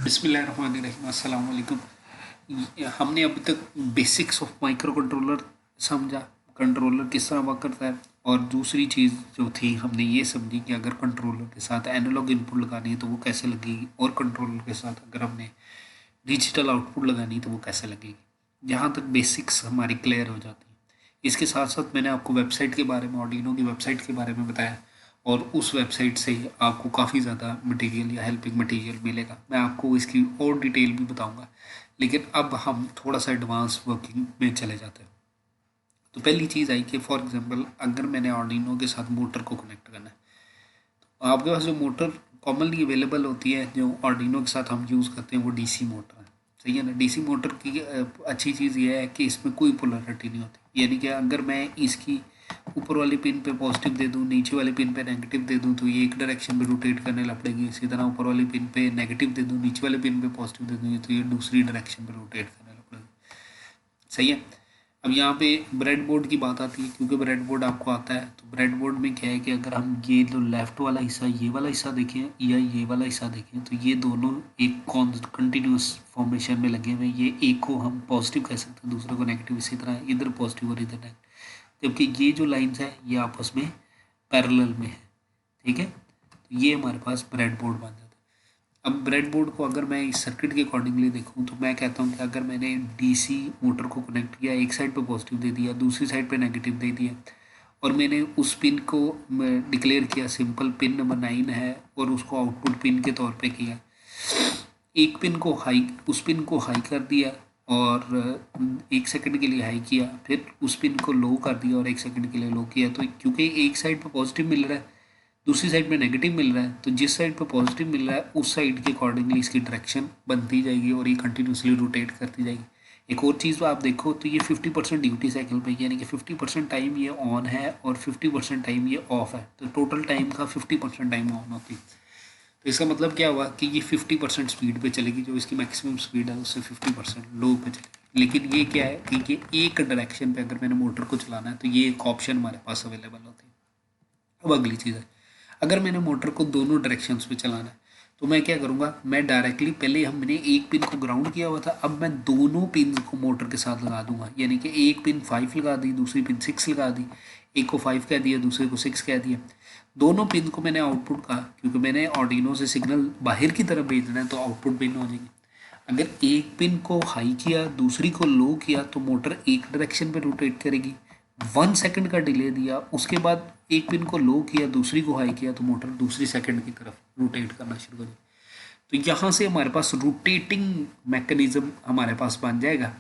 बिस्मिल्लाहिर्रहमानिर्रहीम अस्सलाम वालेकुम। हमने अभी तक बेसिक्स ऑफ माइक्रो कंट्रोलर समझा, कंट्रोलर किस तरह वर्क करता है। और दूसरी चीज़ जो थी हमने ये समझी कि अगर कंट्रोलर के साथ एनालॉग इनपुट लगानी है तो वो कैसे लगेगी, और कंट्रोलर के साथ अगर हमने डिजिटल आउटपुट लगानी है तो वो कैसे लगेगी। यहाँ तक बेसिक्स हमारी क्लियर हो जाती हैं। इसके साथ साथ मैंने आपको वेबसाइट के बारे में, ऑर्डिनो की वेबसाइट के बारे में बताया, और उस वेबसाइट से आपको काफ़ी ज़्यादा मटेरियल या हेल्पिंग मटेरियल मिलेगा। मैं आपको इसकी और डिटेल भी बताऊंगा, लेकिन अब हम थोड़ा सा एडवांस वर्किंग में चले जाते हैं। तो पहली चीज़ आई कि फॉर एग्जांपल अगर मैंने ऑर्डिनो के साथ मोटर को कनेक्ट करना है, तो आपके पास जो मोटर कॉमनली अवेलेबल होती है जो ऑर्डिनो के साथ हम यूज़ करते हैं वो डीसी मोटर है। सही है ना। डीसी मोटर की अच्छी चीज़ ये है कि इसमें कोई पोलैरिटी नहीं होती, यानी कि अगर मैं इसकी ऊपर वाली पिन पे पॉजिटिव दे दूँ, नीचे वाली पिन पे नेगेटिव दे दूँ, तो ये एक डायरेक्शन में रोटेट करने लग पड़ेगी। इसी तरह ऊपर वाली पिन पे नेगेटिव दे दूँ, नीचे वाले पिन पे पॉजिटिव दे दूँ, तो ये दूसरी डायरेक्शन में रोटेट करने लग पड़ेगी। सही है। अब यहाँ पे ब्रेड बोर्ड की बात आती है, क्योंकि ब्रेड बोर्ड आपको आता है। तो ब्रेड बोर्ड में क्या है कि अगर हम ये जो लेफ्ट वाला हिस्सा, ये वाला हिस्सा देखें या ये वाला हिस्सा देखें, तो ये दोनों एक कंटिन्यूस फॉर्मेशन में लगे हुए हैं। ये एक को हम पॉजिटिव कह सकते हैं, दूसरे को नेगेटिव। इसी तरह इधर पॉजिटिव और इधर नेगेटिव, जबकि ये जो लाइन्स है ये आपस में पैरेलल में है। ठीक है। तो ये हमारे पास ब्रेड बोर्ड बन जाता है। अब ब्रेड बोर्ड को अगर मैं इस सर्किट के अकॉर्डिंगली देखूं, तो मैं कहता हूं कि अगर मैंने डीसी मोटर को कनेक्ट किया, एक साइड पे पॉजिटिव दे दिया, दूसरी साइड पे नेगेटिव दे दिया, और मैंने उस पिन को डिक्लेयर किया सिंपल पिन नंबर 9 है, और उसको आउटपुट पिन के तौर पे किया। एक पिन को हाई, उस पिन को हाई कर दिया और 1 सेकंड के लिए हाई किया, फिर उस पिन को लो कर दिया और 1 सेकंड के लिए लो किया। तो क्योंकि एक साइड पे पॉजिटिव मिल रहा है, दूसरी साइड में नेगेटिव मिल रहा है, तो जिस साइड पे पॉजिटिव मिल रहा है उस साइड के अकॉर्डिंगली इसकी डायरेक्शन बनती जाएगी और ये कंटिन्यूसली रोटेट करती जाएगी। एक और चीज़ आप देखो तो ये 50% ड्यूटी साइकिल पे, यानी कि 50% टाइम ये ऑन है और 50% टाइम ये ऑफ है। तो टोटल टाइम का 50% टाइम ऑन होती है। तो इसका मतलब क्या हुआ कि ये 50% स्पीड पे चलेगी, जो इसकी मैक्सिमम स्पीड है उससे 50% लो पे चलेगी। लेकिन ये क्या है कि ये एक डायरेक्शन पे अगर मैंने मोटर को चलाना है तो ये एक ऑप्शन हमारे पास अवेलेबल होती है। अब अगली चीज़ है, अगर मैंने मोटर को दोनों डायरेक्शंस पे चलाना है तो मैं क्या करूँगा, मैं डायरेक्टली पहले हमने एक पिन को ग्राउंड किया हुआ था, अब मैं दोनों पिन को मोटर के साथ लगा दूंगा। यानी कि एक पिन 5 लगा दी, दूसरी पिन 6 लगा दी, एक को 5 कह दिया, दूसरे को 6 कह दिया। दोनों पिन को मैंने आउटपुट कहा, क्योंकि मैंने ऑर्डिनो से सिग्नल बाहर की तरफ भेजना है तो आउटपुट पिन हो जाएगी। अगर एक पिन को हाई किया, दूसरी को लो किया, तो मोटर एक डायरेक्शन पे रोटेट करेगी। 1 सेकंड का डिले दिया, उसके बाद एक पिन को लो किया, दूसरी को हाई किया, तो मोटर दूसरी सेकंड की तरफ रोटेट करना शुरू करेगी। तो यहाँ से हमारे पास रोटेटिंग मैकेनिज्म हमारे पास बन जाएगा।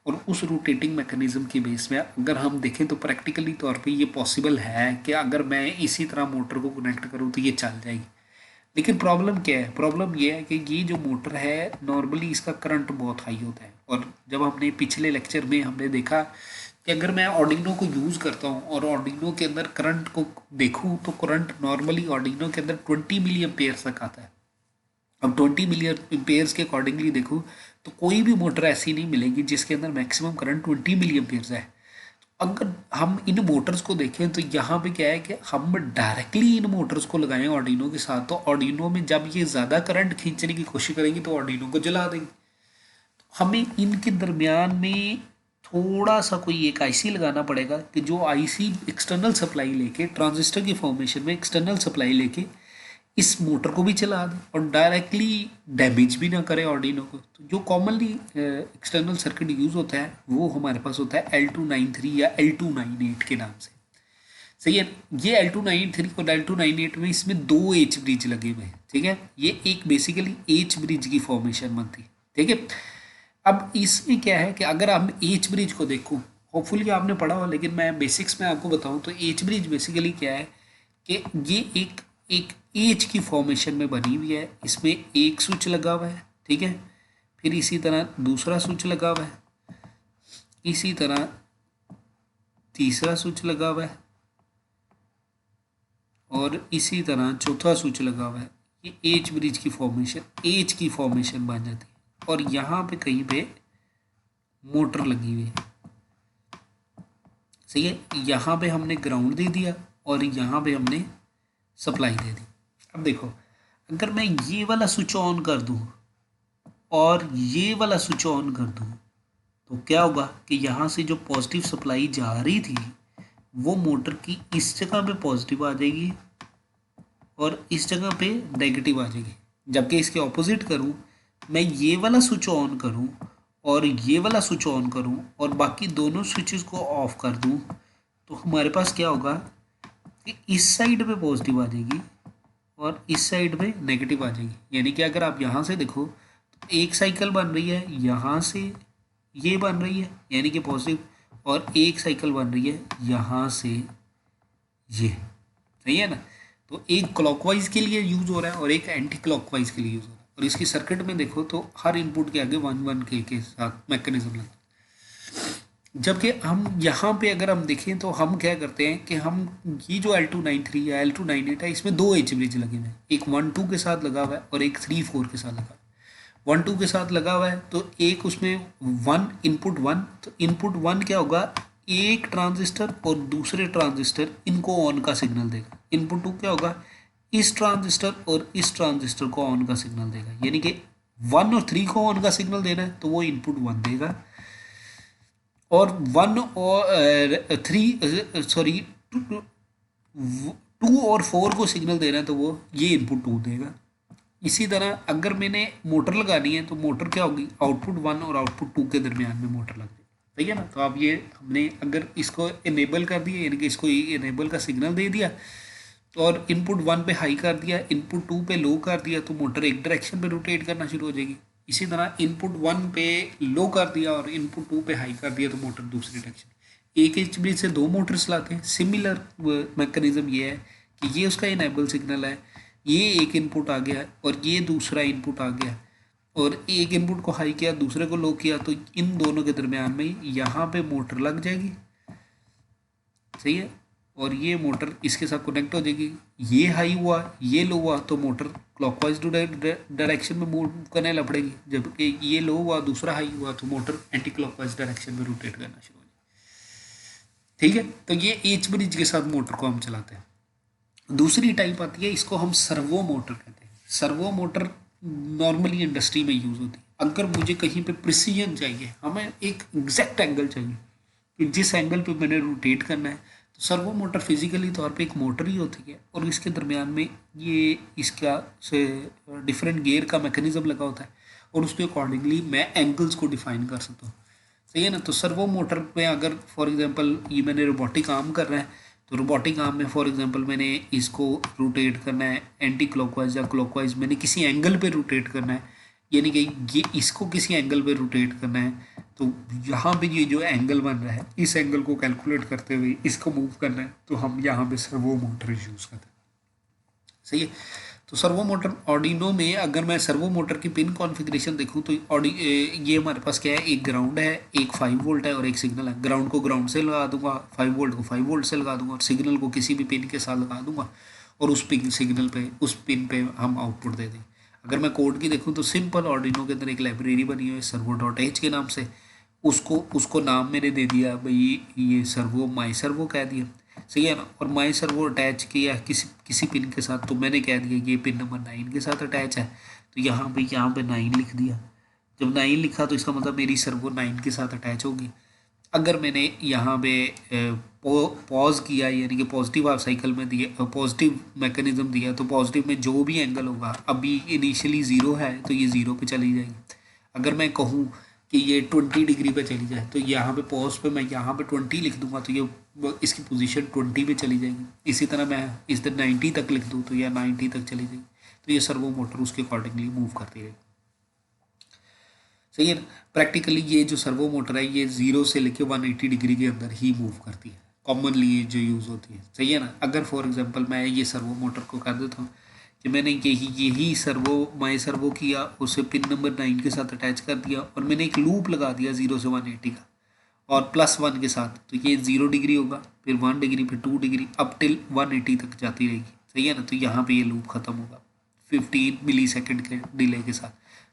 और उस रोटेटिंग मैकेनिज्म की बेस में अगर हम देखें तो प्रैक्टिकली तौर पे ये पॉसिबल है कि अगर मैं इसी तरह मोटर को कनेक्ट करूँ तो ये चल जाएगी। लेकिन प्रॉब्लम क्या है, प्रॉब्लम ये है कि ये जो मोटर है नॉर्मली इसका करंट बहुत हाई होता है। और जब हमने पिछले लेक्चर में हमने देखा कि अगर मैं ऑर्डिनो को यूज़ करता हूँ और ऑर्डिनो के अंदर करंट को देखूँ, तो करंट नॉर्मली ऑर्डिनो के अंदर 20 मिली एम्पेयर तक आता है। अब 20 मिलियन एम्पेयर्स के अकॉर्डिंगली देखो तो कोई भी मोटर ऐसी नहीं मिलेगी जिसके अंदर मैक्सिमम करंट 20 मिलियन एम्पेयर्स है। अगर हम इन मोटर्स को देखें तो यहाँ पे क्या है कि हम डायरेक्टली इन मोटर्स को लगाएं ऑर्डिनो के साथ, तो ऑर्डिनो में जब ये ज़्यादा करंट खींचने की कोशिश करेंगे तो ऑर्डिनो को जला देंगे। हमें इनके दरमियान में थोड़ा सा कोई एक आईसी लगाना पड़ेगा कि जो आईसी एक्सटर्नल सप्लाई लेके, ट्रांजिस्टर की फॉर्मेशन में एक्सटर्नल सप्लाई लेके इस मोटर को भी चला दें और डायरेक्टली डैमेज भी ना करे ऑर्डिनो को। तो जो कॉमनली एक्सटर्नल सर्किट यूज़ होता है वो हमारे पास होता है L293 या L298 के नाम से। सही है। ये L293 और L298 में इसमें 2 एच ब्रिज लगे हुए हैं। ठीक है। ये एक बेसिकली एच ब्रिज की फॉर्मेशन बनती है। ठीक है। अब इसमें क्या है कि अगर हम एच ब्रिज को देखो, होपफुली आपने पढ़ा हो, लेकिन मैं बेसिक्स में आपको बताऊं तो एच ब्रिज बेसिकली क्या है कि ये एक एक एच की फॉर्मेशन में बनी हुई है। इसमें एक स्विच लगा हुआ है, ठीक है, फिर इसी तरह दूसरा स्विच लगा हुआ है, इसी तरह तीसरा स्विच लगा हुआ है, और इसी तरह चौथा स्विच लगा हुआ है। ये एच ब्रिज की फॉर्मेशन, एच की फॉर्मेशन बन जाती है। और यहाँ पे कहीं पे मोटर लगी हुई है। सही है। यहाँ पे हमने ग्राउंड दे दिया और यहाँ पे हमने सप्लाई दे दी। अब देखो, अगर मैं ये वाला स्विच ऑन कर दूँ और ये वाला स्विच ऑन कर दूँ तो क्या होगा कि यहाँ से जो पॉजिटिव सप्लाई जा रही थी वो मोटर की इस जगह पे पॉजिटिव आ जाएगी और इस जगह पे नेगेटिव आ जाएगी। जबकि इसके ऑपोजिट करूँ, मैं ये वाला स्विच ऑन करूँ और ये वाला स्विच ऑन करूँ और बाकी दोनों स्विचेस को ऑफ कर दूँ तो हमारे पास क्या होगा कि इस साइड पे पॉजिटिव आ जाएगी और इस साइड पे नेगेटिव आ जाएगी। यानी कि अगर आप यहाँ से देखो तो एक साइकिल बन रही है, यहाँ से ये बन रही है यानी कि पॉजिटिव, और एक साइकिल बन रही है यहाँ से ये। सही है ना। तो एक क्लॉकवाइज के लिए यूज हो रहा है और एक एंटी क्लॉकवाइज के लिए यूज हो रहा है। और इसकी सर्किट में देखो तो हर इनपुट के आगे 1 1 के साथ मैकेनिज्म लगता है। जबकि हम यहाँ पे अगर हम देखें तो हम क्या करते हैं कि हम ये जो L293 या L298 है इसमें दो एच ब्रिज लगे हुए हैं, एक 1 2 के साथ लगा हुआ है और एक 3 4 के साथ लगा हुआ है। 1 2 के साथ लगा हुआ है तो एक उसमें इनपुट वन, तो इनपुट वन क्या होगा, एक ट्रांजिस्टर और दूसरे ट्रांजिस्टर इनको ऑन का सिग्नल देगा। इनपुट टू क्या होगा, इस ट्रांजिस्टर और इस ट्रांजिस्टर को ऑन का सिग्नल देगा। यानी कि 1 और 3 को ऑन का सिग्नल देना है तो वो इनपुट वन देगा, और 1 और 3 सॉरी 2 और 4 को सिग्नल देना है तो वो ये इनपुट 2 देगा। इसी तरह अगर मैंने मोटर लगानी है तो मोटर क्या होगी, आउटपुट 1 और आउटपुट 2 के दरमियान में मोटर लग जाएगी। सही है ना। तो अब ये हमने अगर इसको इनेबल कर दिया, यानी कि इसको इनेबल का सिग्नल दे दिया और इनपुट 1 पे हाई कर दिया, इनपुट 2 पे लो कर दिया, तो मोटर एक डायरेक्शन पे रोटेट करना शुरू हो जाएगी। इसी तरह इनपुट 1 पे लो कर दिया और इनपुट 2 पे हाई कर दिया तो मोटर दूसरी डायरेक्शन। एक एच ब्रिज से दो मोटर्स लाते हैं। सिमिलर मैकेनिज्म ये है कि ये उसका इनेबल सिग्नल है, ये एक इनपुट आ गया और ये दूसरा इनपुट आ गया, और एक इनपुट को हाई किया दूसरे को लो किया, तो इन दोनों के दरमियान में यहाँ पे मोटर लग जाएगी। सही है। और ये मोटर इसके साथ कनेक्ट हो जाएगी। ये हाई हुआ ये लो हुआ तो मोटर क्लॉकवाइज डायरेक्शन में मूव करने लग पड़ेगी, जबकि ये लो हुआ दूसरा हाई हुआ तो मोटर एंटी क्लॉकवाइज डायरेक्शन में रोटेट करना शुरू हो जाएगी। ठीक है। तो ये एच ब्रिज के साथ मोटर को हम चलाते हैं। दूसरी टाइप आती है, इसको हम सर्वो मोटर कहते हैं। सर्वो मोटर नॉर्मली इंडस्ट्री में यूज होती है। अगर मुझे कहीं पे प्रिसीजन चाहिए, हमें एक एग्जैक्ट एंगल चाहिए कि जिस एंगल पे मैंने रोटेट करना है, तो सर्वो मोटर फिजिकली तौर पे एक मोटर ही होती है और इसके दरमियान में ये इसका से डिफरेंट गियर का मैकेनिज्म लगा होता है और उसके अकॉर्डिंगली मैं एंगल्स को डिफाइन कर सकता हूँ। सही है ना। तो सर्वो मोटर में अगर फॉर एग्जांपल ये मैंने रोबोटिक आर्म कर रहा है, तो रोबोटिक आर्म में फॉर एग्जांपल मैंने इसको रोटेट करना है एंटी क्लॉकवाइज या क्लॉकवाइज, मैंने किसी एंगल पे रोटेट करना है, यानी कि ये इसको किसी एंगल पे रोटेट करना है, तो यहाँ पे ये जो एंगल बन रहा है इस एंगल को कैलकुलेट करते हुए इसको मूव करना है, तो हम यहाँ पे सर्वो मोटर यूज़ करते हैं। सही है। तो सर्वो मोटर ऑर्डिनो में अगर मैं सर्वो मोटर की पिन कॉन्फ़िगरेशन देखूँ तो ये हमारे पास क्या है, एक ग्राउंड है, एक 5 वोल्ट है और एक सिग्नल है। ग्राउंड को ग्राउंड से लगा दूंगा, 5 वोल्ट को 5 वोल्ट से लगा दूंगा और सिग्नल को किसी भी पिन के साथ लगा दूंगा और उस पिन सिग्नल पे उस पिन पे हम आउटपुट दे देंगे। अगर मैं कोड की देखूँ तो सिंपल ऑर्डिनो के अंदर एक लाइब्रेरी बनी हुई है servo.h के नाम से, उसको उसको नाम मैंने दे दिया भाई ये सर्वो, माई सर्वो कह दिया। सही है ना। और माई सर्वो अटैच किया किसी किसी पिन के साथ, तो मैंने कह दिया ये पिन नंबर 9 के साथ अटैच है, तो यहाँ पे 9 लिख दिया। जब 9 लिखा तो इसका मतलब मेरी सर्वो 9 के साथ अटैच होगी। अगर मैंने यहाँ पे पॉज किया, यानी कि पॉजिटिव हाफ साइकिल में दिया, पॉजिटिव मैकेनिज्म दिया, तो पॉजिटिव में जो भी एंगल होगा, अभी इनिशियली ज़ीरो है तो ये ज़ीरो पे चली जाएगी। अगर मैं कहूँ कि ये 20 डिग्री पे चली जाए तो यहाँ पे पॉज पे मैं यहाँ पे 20 लिख दूंगा तो ये इसकी पोजीशन 20 पे चली जाएगी। इसी तरह मैं इस तरह 90 तक लिख दूँ तो यह 90 तक चली जाएगी। तो ये सर्वो मोटर उसके अकॉर्डिंगली मूव करती रहेगी। सही है ना। प्रैक्टिकली ये जो सर्वो मोटर है ये 0 से लेके 180 डिग्री के अंदर ही मूव करती है, कॉमनली ये जो यूज़ होती है। सही है ना। अगर फॉर एग्जांपल मैं ये सर्वो मोटर को कर देता हूँ कि मैंने यही सर्वो माई सर्वो किया, उसे पिन नंबर 9 के साथ अटैच कर दिया और मैंने एक लूप लगा दिया 0 से 180 का और +1 के साथ, तो ये 0 डिग्री होगा, फिर 1 डिग्री, फिर 2 डिग्री, अप टिल 180 तक जाती रहेगी। सही है ना। तो यहाँ पे ये लूप ख़त्म होगा 15 मिली सेकेंड के डिले के साथ,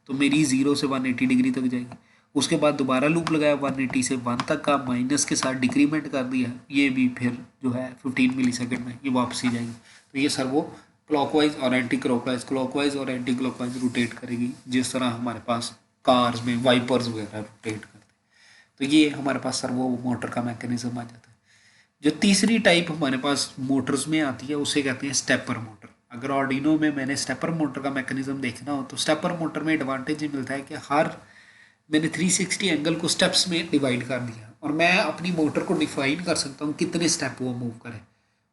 तो मेरी 0 से 180 डिग्री तक जाएगी। उसके बाद दोबारा लूप लगाया 180 से 1 तक का, माइनस के साथ डिक्रीमेंट कर दिया, ये भी फिर जो है 15 मिली सेकेंड में ये वापसी जाएगी। तो ये सर्वो क्लॉकवाइज और एंटी क्लॉकवाइज और एंटी क्लॉकवाइज रोटेट करेगी, जिस तरह हमारे पास कार्स में वाइपर्स वगैरह रोटेट करते हैं। तो ये हमारे पास सर्वो मोटर का मैकेनिज्म आ जाता है। जो तीसरी टाइप हमारे पास मोटर्स में आती है उसे कहते हैं स्टेपर मोटर। अगर ऑर्डिनो में मैंने स्टेपर मोटर का मैकेनिज्म देखना हो तो स्टेपर मोटर में एडवांटेज ये मिलता है कि हर मैंने 360 एंगल को स्टेप्स में डिवाइड कर दिया और मैं अपनी मोटर को डिफाइन कर सकता हूँ कितने स्टेप वो मूव करें।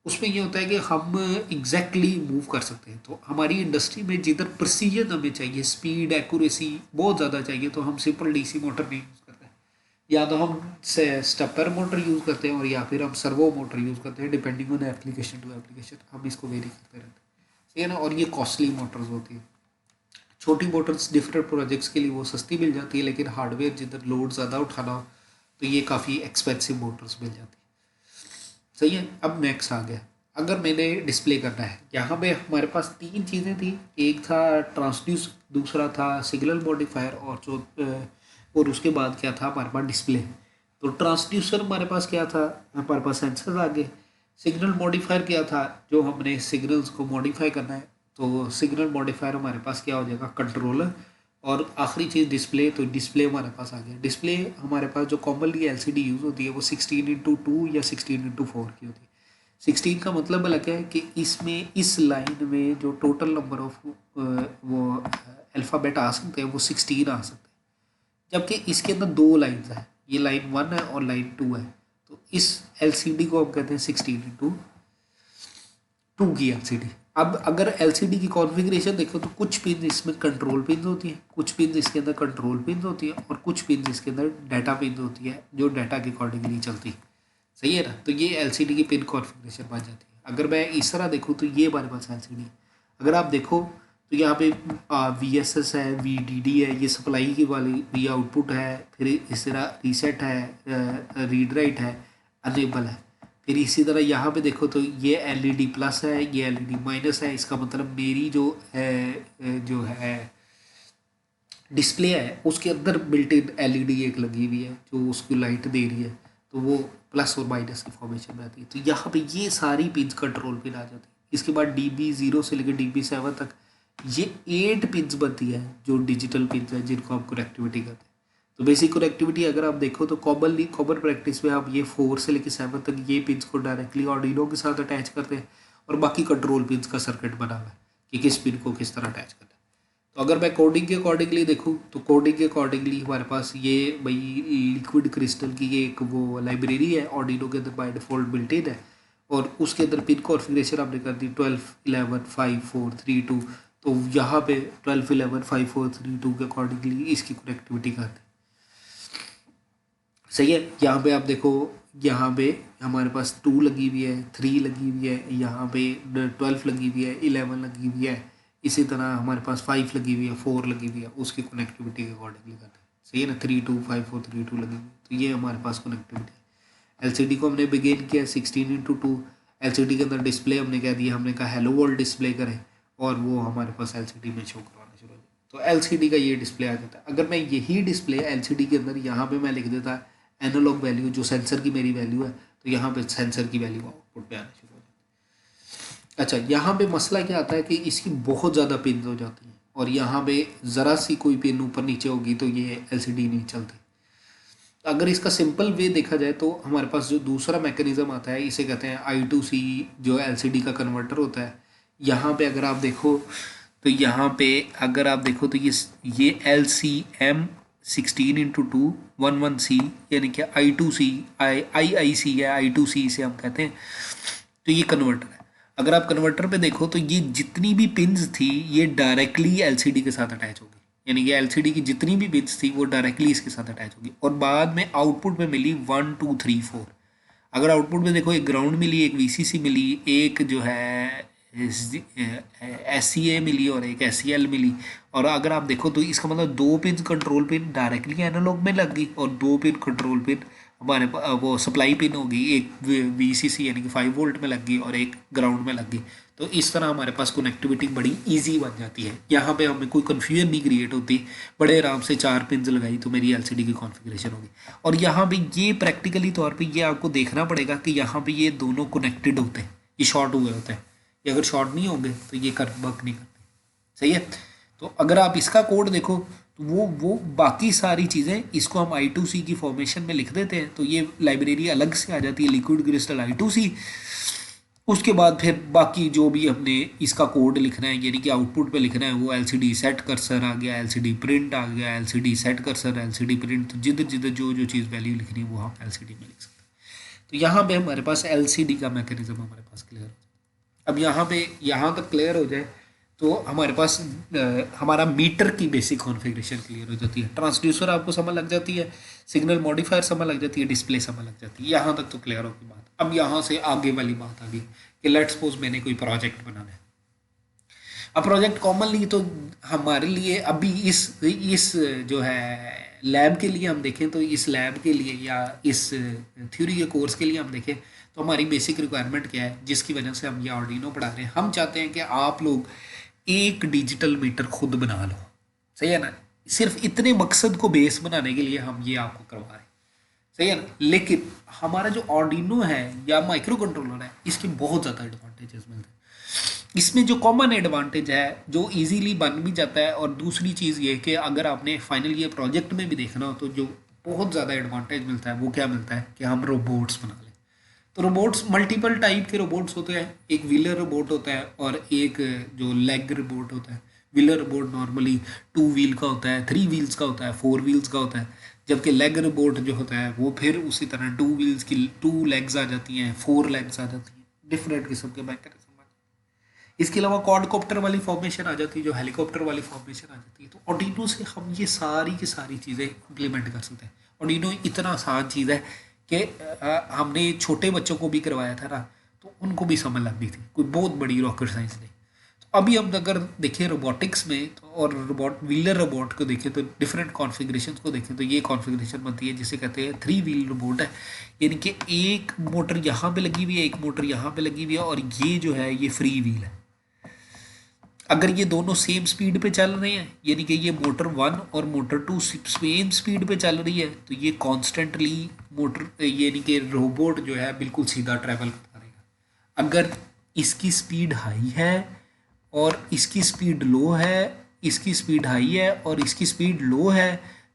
उसमें ये होता है कि हम एग्जैक्टली मूव कर सकते हैं। तो हमारी इंडस्ट्री में जिधर प्रिसीजन हमें चाहिए, स्पीड एक्यूरेसी बहुत ज़्यादा चाहिए, तो हम सिंपल डीसी मोटर नहीं यूज़ करते हैं। या तो हम स्टेपर मोटर यूज़ करते हैं और या फिर हम सर्वो मोटर यूज़ करते हैं, depending on application to application हम इसको वेरी करते रहते हैं। सही है ना। और ये कॉस्टली मोटर्स होती है। छोटी मोटर्स डिफरेंट प्रोजेक्ट्स के लिए वो सस्ती मिल जाती है, लेकिन हार्डवेयर जिधर लोड ज़्यादा उठाना हो तो ये काफ़ी एक्सपेंसिव मोटर्स मिल जाती है। सही है। अब नेक्स्ट आ गया, अगर मैंने डिस्प्ले करना है, यहाँ पे हमारे पास तीन चीज़ें थी। एक था ट्रांसड्यूस, दूसरा था सिग्नल मॉडिफायर और उसके बाद क्या था हमारे पास डिस्प्ले। तो ट्रांसड्यूसर हमारे पास क्या था, हमारे पास सेंसर आ गए। सिग्नल मॉडिफायर क्या था, जो हमने सिग्नल्स को मॉडिफाई करना है, तो सिग्नल मॉडिफायर हमारे पास क्या हो जाएगा, कंट्रोलर। और आखिरी चीज़ डिस्प्ले, तो डिस्प्ले हमारे पास आ गया। डिस्प्ले हमारे पास जो कॉमनली एलसीडी यूज़ होती है वो 16:2 या 16:4 की होती है। 16 का मतलब अलग है कि इसमें इस लाइन में जो टोटल नंबर ऑफ वो अल्फ़ाबेट आ सकते हैं वो 16 आ सकते हैं, जबकि इसके अंदर दो लाइन्स हैं, ये लाइन 1 है और लाइन 2 है। तो इस एलसीडी को हम कहते हैं 16:2 की एलसीडी। अब अगर एलसीडी की कॉन्फ़िगरेशन देखो तो कुछ पिन इसमें कंट्रोल पिन होती हैं, कुछ पिन इसके अंदर कंट्रोल पिन होती है और कुछ पिन इसके अंदर डाटा पिन होती है जो डाटा के अकॉर्डिंगली चलती है। सही है ना। तो ये एलसीडी की पिन कॉन्फ़िगरेशन बन जाती है। अगर मैं इस तरह देखूँ तो ये हमारे पास एलसीडी है। अगर आप देखो तो यहाँ पे VSS है, VDD है, ये सप्लाई की वाली, ये आउटपुट है, फिर इस तरह रीसेट है, रीड राइट है, अनेबल है। फिर इसी तरह यहाँ पे देखो तो ये LED प्लस है, ये LED माइनस है। इसका मतलब मेरी जो है डिस्प्ले है उसके अंदर बिल्ट इन LED एक लगी हुई है जो उसकी लाइट दे रही है, तो वो प्लस और माइनस की फॉर्मेशन में आती है। तो यहाँ पे ये सारी पिन्स कंट्रोल पिन आ जाती है। इसके बाद DB0 से लेकर DB7 तक ये 8 पिन्स बनती है जो डिजिटल पिन्स है जिनको हम कनेक्टिविटी कहते हैं। तो बेसिक कनेक्टिविटी अगर आप देखो तो कॉमन प्रैक्टिस में आप ये 4 से लेकर 7 तक ये पिन्स को डायरेक्टली ऑर्डिनो के साथ अटैच करते हैं और बाकी कंट्रोल पिन्स का सर्किट बना हुआ है कि किस पिन को किस तरह अटैच करना है। तो अगर मैं कोडिंग के अकॉर्डिंगली देखूँ तो कोडिंग के अकॉर्डिंगली हमारे पास ये भाई लिक्विड क्रिस्टल की ये एक वो लाइब्रेरी है ऑर्डिनो के अंदर बाय डिफ़ॉल्ट बिल्ट इन है और उसके अंदर पिन कॉन्फ़िगरेशन आपने कर दी 12 11 5 4 3 2। तो यहाँ पे 12 11 5 4 3 2 के अकॉर्डिंगली इसकी कनेक्टिविटी करते हैं। सही है। यहाँ पे आप देखो, यहाँ पे हमारे पास 2 लगी हुई है, 3 लगी हुई है, यहाँ पे 12 लगी हुई है, 11 लगी हुई है, इसी तरह हमारे पास 5 लगी हुई है, 4 लगी हुई है, उसकी कनेक्टिविटी के अकॉर्डिंगली करते हैं। सही है ना। 3 2 5 4 3 2 लगी हुई है, तो ये हमारे पास कनेक्टिविटी है। एलसीडी को हमने बिगेन किया 16:2। एलसीडी के अंदर डिस्प्ले हमने कह दिया, हमने कहा हेलो वर्ल्ड डिस्प्ले करें और वो हमारे पास एलसीडी में शो करवाना शुरू हो जाए। तो एलसीडी का ये डिस्प्ले आ जाता है। अगर मैं यही डिस्प्ले एलसीडी के अंदर यहाँ पे मैं लिख देता एनालॉग वैल्यू जो सेंसर की मेरी वैल्यू है, तो यहाँ पे सेंसर की वैल्यू आउटपुट पे आना शुरू हो जाती है। अच्छा, यहाँ पे मसला क्या आता है कि इसकी बहुत ज़्यादा पिन हो जाती हैं और यहाँ पे ज़रा सी कोई पिन ऊपर नीचे होगी तो ये एलसीडी नहीं चलती। अगर इसका सिंपल वे देखा जाए तो हमारे पास जो दूसरा मैकेनिज्म आता है इसे कहते हैं I2C, जो एलसीडी का कन्वर्टर होता है। यहाँ पे अगर आप देखो तो यहाँ पे अगर आप देखो तो ये LCM 16:2 11C यानी कि I2C IIC है, I2C इसे हम कहते हैं। तो ये कन्वर्टर है। अगर आप कन्वर्टर पे देखो तो ये जितनी भी पिन्स थी ये डायरेक्टली एलसीडी के साथ अटैच होगी, यानी कि एलसीडी की जितनी भी पिन्स थी वो डायरेक्टली इसके साथ अटैच होगी और बाद में आउटपुट में मिली 1 2 3 4। अगर आउटपुट में देखो एक ग्राउंड मिली, एक VCC मिली, एक जो है SCA मिली और एक SCL मिली। और अगर आप देखो तो इसका मतलब 2 pin control pin directly analog में लग गई और 2 पिन कंट्रोल पिन हमारे वो सप्लाई पिन होगी, एक VCC यानी कि 5 वोल्ट में लग गई और एक ग्राउंड में लग गई। तो इस तरह हमारे पास कनेक्टिविटी बड़ी इजी बन जाती है। यहाँ पे हमें कोई कन्फ्यूजन नहीं क्रिएट होती, बड़े आराम से 4 पिन लगाई तो मेरी एलसीडी की कॉन्फ़िगरेशन होगी। और यहाँ पे ये प्रैक्टिकली तौर पे ये आपको देखना पड़ेगा कि यहाँ पे ये दोनों कनेक्टेड होते हैं, ये शॉर्ट हुए होते हैं। ये अगर शॉर्ट नहीं होंगे तो ये कर वर्क नहीं करते। सही है। तो अगर आप इसका कोड देखो तो वो बाकी सारी चीज़ें इसको हम I2C की फॉर्मेशन में लिख देते हैं, तो ये लाइब्रेरी अलग से आ जाती है, लिक्विड क्रिस्टल I2C। उसके बाद फिर बाकी जो भी हमने इसका कोड लिखना है, यानी कि आउटपुट पे लिखना है, वो LCD सेट कर्सर आ गया, LCD प्रिंट आ गया, LCD set cursor, LCD print, तो जिधर जिधर जो जो चीज़ वैल्यू लिखनी है वो हम LCD में लिख सकते हैं। तो यहाँ पे हमारे पास LCD का मैकेनिज्म हमारे पास क्लियर हो जाए। अब यहाँ पे यहाँ तक क्लियर हो जाए तो हमारे पास हमारा मीटर की बेसिक कॉन्फ़िगरेशन क्लियर हो जाती है, ट्रांसड्यूसर आपको समझ लग जाती है, सिग्नल मॉडिफायर समझ लग जाती है, डिस्प्ले समझ लग जाती है। यहाँ तक तो क्लियर होगी बात। अब यहाँ से आगे वाली बात आ गई कि लेट्स सपोज मैंने कोई प्रोजेक्ट बनाना है। अब प्रोजेक्ट कॉमनली तो हमारे लिए अभी इस जो है लैब के लिए हम देखें तो इस लैब के लिए या इस थ्योरी के कोर्स के लिए हम देखें तो हमारी बेसिक रिक्वायरमेंट क्या है जिसकी वजह से हम ये आर्डिनो पढ़ा रहे हैं। हम चाहते हैं कि आप लोग एक डिजिटल मीटर खुद बना लो, सही है ना। सिर्फ इतने मकसद को बेस बनाने के लिए हम ये आपको करवा रहे हैं, सही है ना। लेकिन हमारा जो आर्डिनो है या माइक्रो कंट्रोलर है इसके बहुत ज़्यादा एडवांटेजेस मिलते हैं। इसमें जो कॉमन एडवांटेज है जो इजीली बन भी जाता है, और दूसरी चीज़ ये कि अगर आपने फाइनल ये प्रोजेक्ट में भी देखना हो तो जो बहुत ज़्यादा एडवांटेज मिलता है वो क्या मिलता है कि हम रोबोट्स बना लें। तो रोबोट्स मल्टीपल टाइप के रोबोट्स होते हैं, एक व्हीलर रोबोट होता है और एक जो लेग रोबोट होता है। व्हीलर रोबोट नॉर्मली 2 व्हील का होता है, 3 व्हील्स का होता है, 4 व्हील्स का होता है, जबकि लेग रोबोट जो होता है वो फिर उसी तरह 2 व्हील्स की 2 लेग्स आ जाती हैं, 4 लेग्स आ जाती हैं, डिफरेंट किस्म के मैकेनिज्म। इसके अलावा क्वाडकॉप्टर वाली फॉर्मेशन आ जाती है, जो हेलीकॉप्टर वाली फॉर्मेशन आ जाती है। तो ऑर्डिनो से हम ये सारी की सारी चीज़ें इम्प्लीमेंट कर सकते हैं। ऑर्डिनो इतना आसान चीज़ है कि हमने छोटे बच्चों को भी करवाया था ना तो उनको भी समझ लगती थी, कोई बहुत बड़ी रॉकेट साइंस नहीं। तो अभी हम अगर देखें रोबोटिक्स में तो और रोबोट व्हीलर रोबोट को देखें तो डिफरेंट कॉन्फ़िगरेशन को देखें तो ये कॉन्फ़िगरेशन बनती है जिसे कहते हैं 3 व्हील रोबोट है, यानी कि एक मोटर यहाँ पे लगी हुई है, एक मोटर यहाँ पे लगी हुई है, और ये जो है ये फ्री व्हील है। अगर ये दोनों सेम स्पीड पे चल रहे हैं, यानी कि ये मोटर 1 और मोटर 2 सेम स्पीड पे चल रही है, तो ये कॉन्स्टेंटली मोटर यानी कि रोबोट जो है बिल्कुल सीधा ट्रैवल करता रहेगा। अगर इसकी स्पीड हाई है और इसकी स्पीड लो है, इसकी स्पीड हाई है और इसकी स्पीड लो है,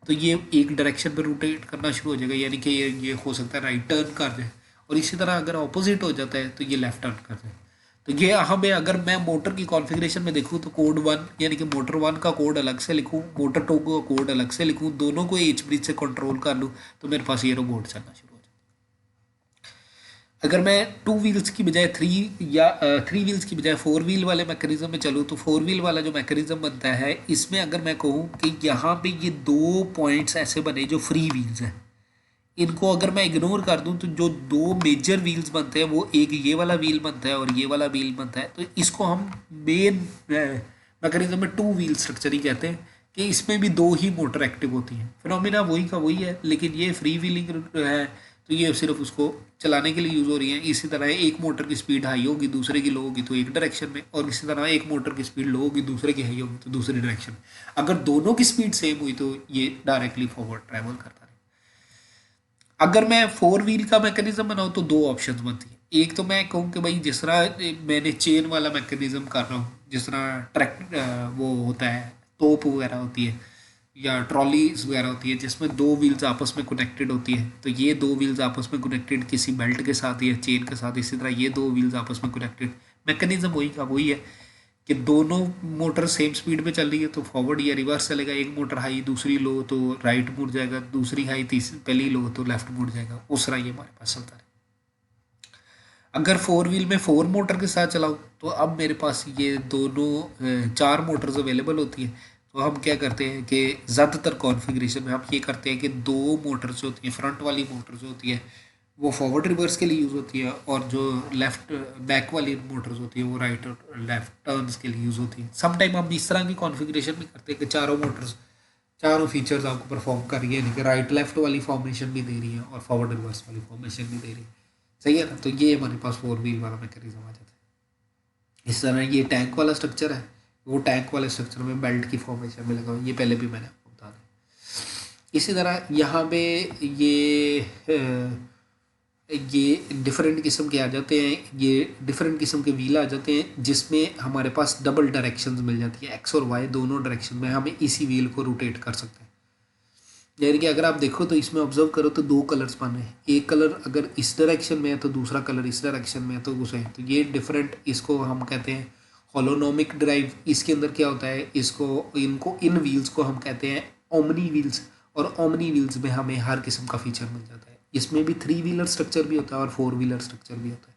तो ये एक डायरेक्शन पर रोटेट करना शुरू हो जाएगा, यानी कि ये हो सकता है राइट टर्न कर जाए। और इसी तरह अगर ऑपोजिट हो जाता है तो ये लेफ्ट टर्न कर जाए। तो ये हमें अगर मैं मोटर की कॉन्फ़िगरेशन में देखूँ तो कोड 1 यानी कि मोटर 1 का कोड अलग से लिखूँ, मोटर 2 का कोड अलग से लिखूँ, दोनों को एच ब्रिज से कंट्रोल कर लूँ तो मेरे पास ये रोबोट चलना शुरू हो जाए। अगर मैं 2 व्हील्स की बजाय 3 व्हील्स की बजाय 4 व्हील वाले मैकेनिज्म में चलूँ तो 4 व्हील वाला जो मैकेनिज्म बनता है इसमें अगर मैं कहूँ कि यहाँ पे ये 2 पॉइंट्स ऐसे बने जो फ्री व्हील्स हैं, इनको अगर मैं इग्नोर कर दूं तो जो 2 मेजर व्हील्स बनते हैं वो एक ये वाला व्हील बनता है और ये वाला व्हील बनता है। तो इसको हम मेन मैकेनिज्म में 2 व्हील स्ट्रक्चर ही कहते हैं कि इसमें भी 2 ही मोटर एक्टिव होती हैं। फिनोमिना वही का वही है, लेकिन ये फ्री व्हीलिंग है तो ये सिर्फ उसको चलाने के लिए यूज़ हो रही है। इसी तरह एक मोटर की स्पीड हाई होगी दूसरे की लो होगी तो एक डायरेक्शन में, और इसी तरह एक मोटर की स्पीड लो होगी दूसरे की हाई होगी तो दूसरी डायरेक्शन में। अगर दोनों की स्पीड सेम हुई तो ये डायरेक्टली फॉरवर्ड ट्रैवल करता है। अगर मैं 4 व्हील का मैकेनिज्म बनाऊँ तो 2 ऑप्शंस बनती हैं। एक तो मैं कहूँ कि भाई जिस तरह मैंने चेन वाला मैकेनिज्म कर रहा हूँ, जिस तरह ट्रैक वो होता है, तोप वगैरह होती है या ट्रॉलीज वगैरह होती है जिसमें 2 व्हील्स आपस में कनेक्टेड होती है, तो ये 2 व्हील्स आपस में कनेक्टेड किसी बेल्ट के साथ या चेन के साथ, इसी तरह ये 2 व्हील्स आपस में कनेक्टेड। मैकेनिज्म वही का वही है कि दोनों मोटर सेम स्पीड पे चल रही है तो फॉरवर्ड या रिवर्स चलेगा, एक मोटर हाई दूसरी लो तो राइट मुड़ जाएगा, दूसरी हाई तीसरी पहली लो तो लेफ्ट मुड़ जाएगा, उस तरह ये हमारे पास चलता है। अगर 4 व्हील में 4 मोटर के साथ चलाओ तो अब मेरे पास ये दोनों 4 मोटर्स अवेलेबल होती हैं। तो हम क्या करते हैं कि ज़्यादातर कॉन्फ़िगरेशन में हम ये करते हैं कि 2 मोटर्स जो होती हैं, फ्रंट वाली मोटर जो होती है वो फॉरवर्ड रिवर्स के लिए यूज़ होती है, और जो लेफ्ट बैक वाली मोटर्स होती है वो राइट और लेफ्ट टर्न्स के लिए यूज़ होती है। सम टाइम हम इस तरह की कॉन्फ़िगरेशन भी करते हैं कि चारों मोटर्स चारों फीचर्स आपको परफॉर्म कर रही है, यानी कि राइट लेफ्ट वाली फॉर्मेशन भी दे रही है और फॉरवर्ड रिवर्स वाली फॉर्मेशन भी दे रही है, सही है ना। तो ये हमारे पास 4 व्हील वाला मैकेनिज्म आ जाता है। इस तरह ये टैंक वाला स्ट्रक्चर है, वो टैंक वाले स्ट्रक्चर में बेल्ट की फॉर्मेशन में लगा हुआ है, ये पहले भी मैंने आपको बता दिया। इसी तरह यहाँ पे ये ये डिफरेंट किस्म के आ जाते हैं, ये डिफरेंट किस्म के व्हील आ जाते हैं जिसमें हमारे पास डबल डायरेक्शंस मिल जाती है, एक्स और वाई दोनों डायरेक्शन में हम इसी व्हील को रोटेट कर सकते हैं। यानी कि अगर आप देखो तो इसमें ऑब्जर्व करो तो दो कलर्स बन रहे हैं, एक कलर अगर इस डायरेक्शन में है तो दूसरा कलर इस डायरेक्शन में है तो उसे, तो ये डिफरेंट, इसको हम कहते हैं होलोनोमिक ड्राइव। इसके अंदर क्या होता है, इसको इनको इन व्हील्स को हम कहते हैं ओमनी व्हील्स, और ओमनी व्हील्स में हमें हर किस्म का फीचर मिल जाता है। इसमें भी 3 व्हीलर स्ट्रक्चर भी होता है और 4 व्हीलर स्ट्रक्चर भी होता है।